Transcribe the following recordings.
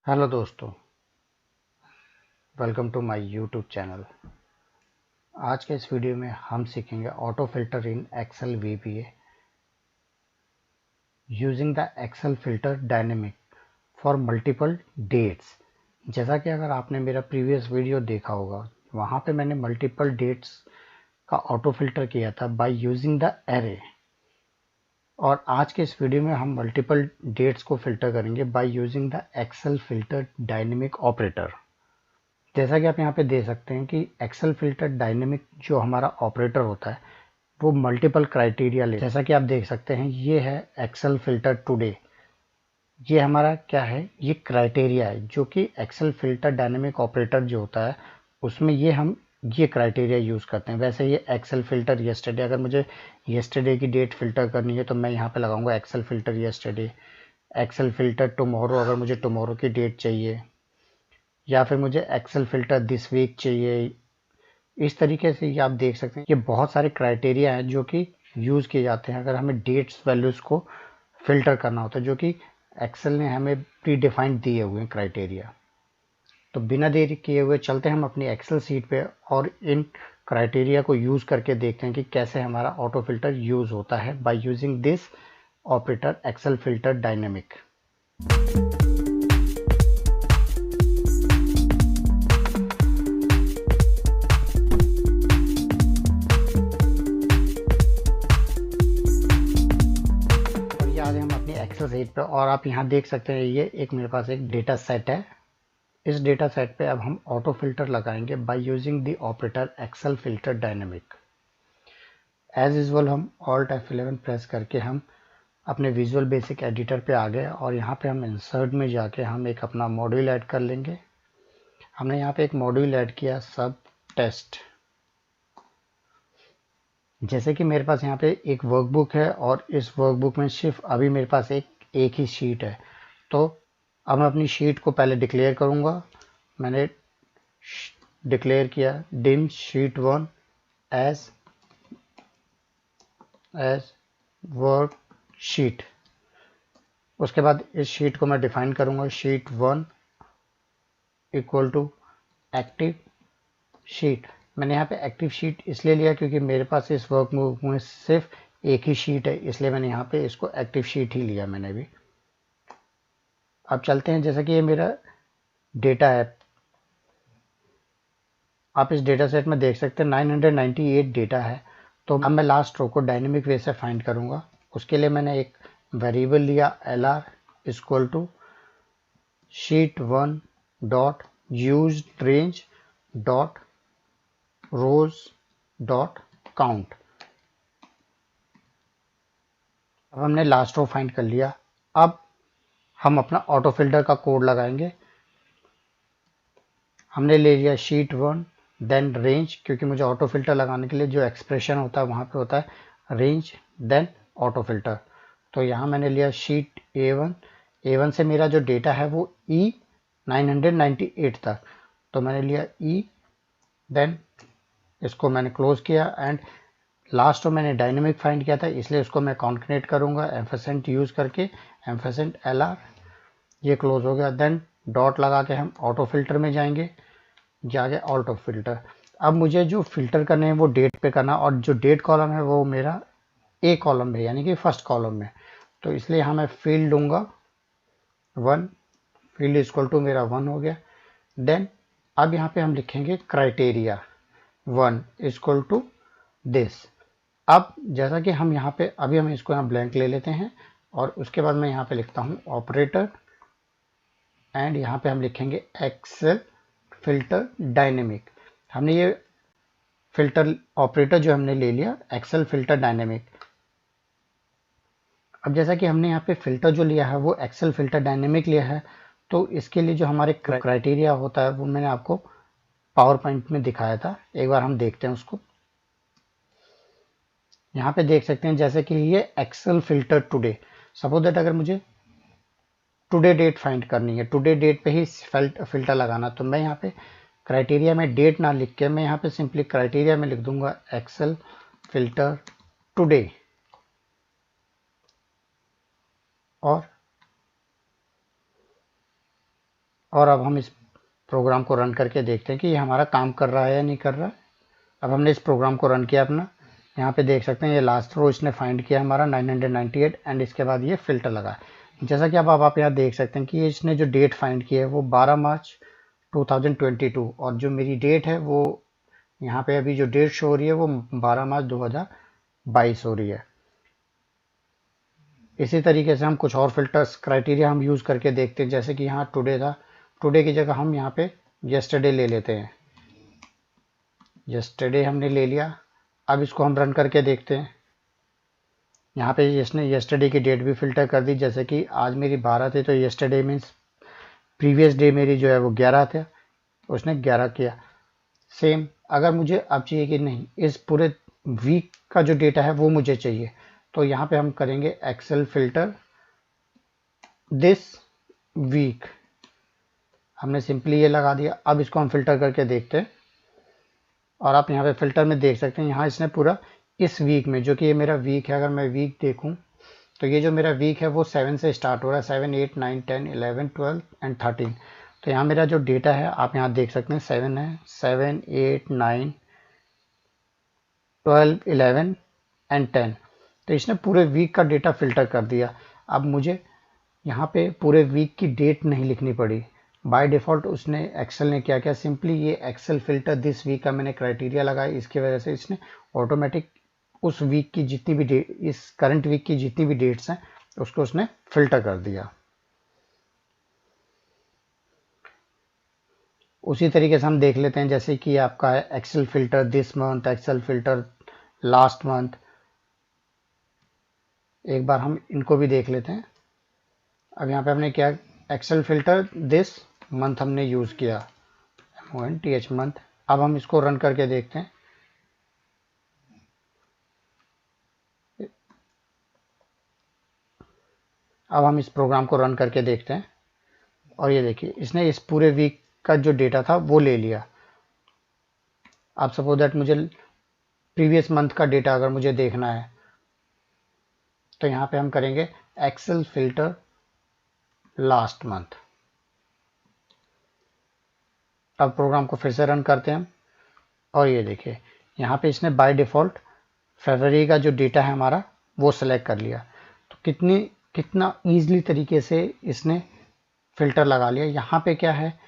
Hello दोस्तों, welcome to my YouTube channel. आज के इस वीडियो में हम सीखेंगे auto filter in Excel VBA using the Excel filter dynamic for multiple dates. जैसा कि अगर आपने मेरा प्रीवियस वीडियो देखा होगा, वहाँ पे मैंने मल्टीपल डेट्स का ऑटो फिल्टर किया था बाय यूजिंग द एरे। और आज के इस वीडियो में हम मल्टीपल डेट्स को फिल्टर करेंगे by using the Excel filter dynamic operator. जैसा कि आप यहाँ पे देख सकते हैं कि एक्सेल फिल्टर डायनेमिक जो हमारा ऑपरेटर होता है वो मल्टीपल क्राइटेरिया ले, जैसा कि आप देख सकते हैं ये है एक्सेल फिल्टर टुडे। ये हमारा क्या है, ये क्राइटेरिया है जो कि एक्सेल फिल्टर डायनेमिक ऑपरेटर जो होता है उसमें ये क्राइटेरिया यूज़ करते हैं। वैसे ये एक्सेल फिल्टर यस्टरडे, अगर मुझे यस्टरडे की डेट फिल्टर करनी है तो मैं यहाँ पे लगाऊंगा Excel filter yesterday. Excel filter tomorrow, अगर मुझे टुमारो की डेट चाहिए, या फिर मुझे एक्सेल फिल्टर दिस वीक चाहिए। इस तरीके से ये आप देख सकते हैं, ये बहुत सारे क्राइटेरिया हैं जो कि यूज़ किए जाते हैं अगर हमें डेट्स वैल्यूज़ को फिल्टर करना होता है, जो कि एक्सेल ने हमें प्री डिफाइंड दिए हुए हैं क्राइटेरिया। तो बिना देरी किए हुए चलते हैं हम अपनी एक्सेल सीट पे और इन क्राइटेरिया को यूज़ करके देखते हैं कि कैसे हमारा ऑटो फिल्टर यूज़ होता है by using this operator Excel filter dynamic. आज हम अपनी एक्सेल सीट पे, और आप यहाँ देख सकते हैं ये एक मेरे पास एक डेटा सेट है। इस डेटा सेट पे अब हम ऑटो फिल्टर लगाएंगे by using the operator Excel filter dynamic. As usual हम ऑल्ट F11 प्रेस करके हम अपने विजुअल बेसिक एडिटर पे आ गए और यहाँ पे हम इंसर्ट में जाके हम एक अपना मॉड्यूल ऐड कर लेंगे। हमने यहाँ पे एक मॉड्यूल ऐड किया, सब टेस्ट। जैसे कि मेरे पास यहाँ पे एक वर्कबुक है और इस वर्कबुक में सिर्फ अभी मेरे पास एक ही शीट है। तो अब मैं अपनी शीट को पहले डिक्लेयर करूँगा। मैंने डिक्लेयर किया डिम शीट 1 एज वर्कशीट। उसके बाद इस शीट को मैं डिफाइन करूँगा, sheet 1 equal to active sheet. मैंने यहाँ पे एक्टिव शीट इसलिए लिया क्योंकि मेरे पास इस वर्कबुक में सिर्फ एक ही शीट है, इसलिए मैंने यहाँ पे इसको एक्टिव शीट ही लिया मैंने भी। अब चलते हैं, जैसा कि ये मेरा डेटा है, आप इस डेटा सेट में देख सकते हैं 998 डेटा है। तो अब मैं लास्ट रो को डायनेमिक वे से फाइंड करूँगा। उसके लिए मैंने एक वेरिएबल लिया LR equal to sheet 1 dot use range dot rows dot count. अब हमने लास्ट रो फाइंड कर लिया। अब हम अपना ऑटो फिल्टर का कोड लगाएंगे। हमने ले लिया शीट 1 देन रेंज, क्योंकि मुझे ऑटो फिल्टर लगाने के लिए जो एक्सप्रेशन होता है वहाँ पे होता है रेंज देन ऑटो फिल्टर। तो यहाँ मैंने लिया शीट A1 से मेरा जो डेटा है वो E998 तक। तो मैंने लिया E, देन इसको मैंने क्लोज किया एंड लास्ट में मैंने डायनेमिक फाइंड किया था, इसलिए उसको मैं कॉन्कनेट करूँगा एम्फरसेंट यूज़ करके, एम्फरसेंट LR। ये क्लोज हो गया। देन डॉट लगा के हम ऑटो फिल्टर में जाएंगे, जाके ऑटो फिल्टर। अब मुझे जो फिल्टर करने हैं वो डेट पे करना, और जो डेट कॉलम है वो मेरा A कॉलम में, यानी कि फर्स्ट कॉलम में। तो इसलिए यहाँ मैं फील्ड दूंगा 1, फील्ड इक्वल टू मेरा 1 हो गया। देन अब यहाँ पे हम लिखेंगे क्राइटेरिया 1 इक्वल टू दिस। अब जैसा कि हम यहाँ पे अभी हम इसको यहाँ ब्लैंक ले लेते हैं और उसके बाद मैं यहाँ पे लिखता हूँ ऑपरेटर एंड यहाँ पे हम लिखेंगे एक्सेल फिल्टर डायनेमिक। हमने ये फिल्टर ऑपरेटर जो हमने ले लिया एक्सेल फिल्टर डायनेमिक। अब जैसा कि हमने यहाँ पे फिल्टर जो लिया है वो एक्सेल फिल्टर डायनेमिक लिया है, तो इसके लिए जो हमारे क्राइटेरिया होता है वो मैंने आपको पावर पॉइंट में दिखाया था। एक बार हम देखते हैं उसको। यहाँ पे देख सकते हैं जैसे कि ये Excel filter today. Suppose that अगर मुझे टुडे डेट फाइंड करनी है, टुडे डेट पे ही फिल्टर लगाना, तो मैं यहाँ पे क्राइटेरिया में डेट ना लिख के मैं यहाँ पे सिंपली क्राइटेरिया में लिख दूंगा एक्सेल फिल्टर टुडे और और अब हम इस प्रोग्राम को रन करके देखते हैं कि ये हमारा काम कर रहा है या नहीं कर रहा है। अब हमने इस प्रोग्राम को रन किया अपना, यहाँ पे देख सकते हैं ये लास्ट रो इसने फाइंड किया हमारा 998 एंड इसके बाद ये फिल्टर लगा। जैसा कि अब आप यहाँ देख सकते हैं कि इसने जो डेट फाइंड की है वो 12 मार्च 2022 और जो मेरी डेट है वो यहाँ पे अभी जो डेट शो हो रही है वो 12 मार्च 2022 हो रही है। इसी तरीके से हम कुछ और फिल्टर्स क्राइटेरिया हम यूज़ करके देखते हैं, जैसे कि यहाँ टुडे था, टुडे की जगह हम यहाँ पे येस्टरडे ले लेते हैं। येस्टरडे हमने ले लिया। अब इसको हम रन करके देखते हैं। यहाँ पे इसने येस्टरडे की डेट भी फिल्टर कर दी, जैसे कि आज मेरी 12 थी तो येस्टरडे मीन्स प्रीवियस डे मेरी जो है वो 11 था, उसने 11 किया। सेम अगर मुझे अब चाहिए कि नहीं इस पूरे वीक का जो डेटा है वो मुझे चाहिए, तो यहाँ पे हम करेंगे एक्सेल फिल्टर दिस वीक। हमने सिंपली ये लगा दिया। अब इसको हम फिल्टर करके देखते हैं और आप यहाँ पे फिल्टर में देख सकते हैं यहाँ इसने पूरा इस वीक में, जो कि ये मेरा वीक है, अगर मैं वीक देखूं तो ये जो मेरा वीक है वो 7 से स्टार्ट हो रहा है, 7, 8, 9, 10, 11, 12 एंड 13। तो यहाँ मेरा जो डेटा है आप यहाँ देख सकते हैं 7 है, 7, 8, 9, 12, 11 एंड 10। तो इसने पूरे वीक का डेटा फिल्टर कर दिया। अब मुझे यहाँ पे पूरे वीक की डेट नहीं लिखनी पड़ी। बाय डिफ़ॉल्ट उसने एक्सेल ने क्या किया, सिंपली ये एक्सेल फिल्टर दिस वीक का मैंने क्राइटेरिया लगाया, इसकी वजह से इसने ऑटोमेटिक उस वीक की जितनी भी डेट, इस करंट वीक की जितनी भी डेट्स हैं उसको उसने फिल्टर कर दिया। उसी तरीके से हम देख लेते हैं, जैसे कि आपका है Excel filter this month, Excel filter last month. एक बार हम इनको भी देख लेते हैं। अब यहाँ पे हमने क्या एक्सेल फिल्टर दिस मंथ हमने यूज़ किया, MONTH मंथ। अब हम इसको रन करके देखते हैं। अब हम इस प्रोग्राम को रन करके देखते हैं और ये देखिए इसने इस पूरे वीक का जो डेटा था वो ले लिया। अब सपोज दैट मुझे प्रीवियस मंथ का डेटा अगर मुझे देखना है तो यहाँ पे हम करेंगे एक्सेल फिल्टर लास्ट मंथ। अब प्रोग्राम को फिर से रन करते हैं और ये देखिए यहाँ पे इसने बाय डिफ़ॉल्ट फरवरी का जो डेटा है हमारा वो सिलेक्ट कर लिया। तो कितना ईजिली तरीके से इसने फिल्टर लगा लिया। यहाँ पे क्या है,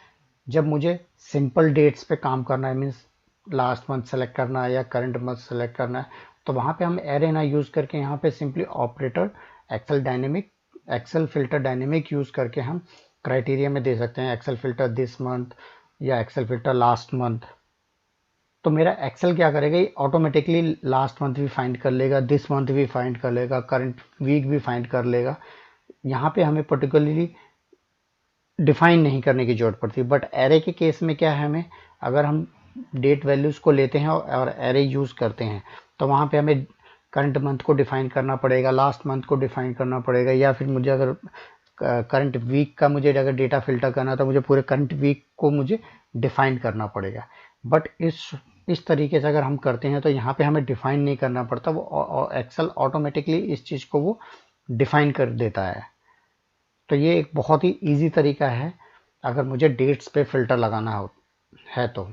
जब मुझे सिंपल डेट्स पे काम करना है, मीन्स लास्ट मंथ सेलेक्ट करना है या करंट मंथ सेलेक्ट करना है, तो वहाँ पे हम एरे ना यूज़ करके यहाँ पे simply operator Excel filter dynamic use करके हम क्राइटेरिया में दे सकते हैं एक्सेल फिल्टर दिस मंथ या एक्सेल फिल्टर लास्ट मंथ। तो मेरा एक्सेल क्या करेगा, ये ऑटोमेटिकली लास्ट मंथ भी फाइंड कर लेगा, दिस मंथ भी फाइंड कर लेगा, करंट वीक भी फाइंड कर लेगा। यहाँ पे हमें पर्टिकुलरली डिफाइन नहीं करने की जरूरत पड़ती। बट एरे के केस में क्या है, हमें अगर हम डेट वैल्यूज़ को लेते हैं और एरे यूज़ करते हैं तो वहाँ पे हमें करंट मंथ को डिफाइन करना पड़ेगा, लास्ट मंथ को डिफाइन करना पड़ेगा, या फिर मुझे अगर करंट वीक का मुझे अगर डेटा फिल्टर करना है तो मुझे पूरे करंट वीक को मुझे डिफाइन करना पड़ेगा। बट इस तरीके से अगर हम करते हैं तो यहाँ पे हमें डिफाइन नहीं करना पड़ता, वो एक्सेल ऑटोमेटिकली इस चीज़ को वो डिफाइन कर देता है। तो ये एक बहुत ही इजी तरीका है अगर मुझे डेट्स पे फिल्टर लगाना है तो।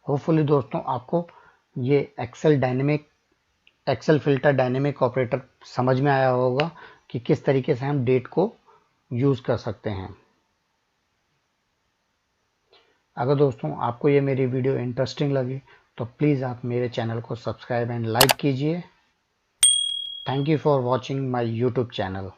होपफुली दोस्तों आपको ये एक्सेल फिल्टर डायनेमिक ऑपरेटर समझ में आया होगा कि किस तरीके से हम डेट को यूज़ कर सकते हैं। अगर दोस्तों आपको ये मेरी वीडियो इंटरेस्टिंग लगी तो प्लीज़ आप मेरे चैनल को सब्सक्राइब एंड लाइक कीजिए। Thank you for watching my YouTube channel.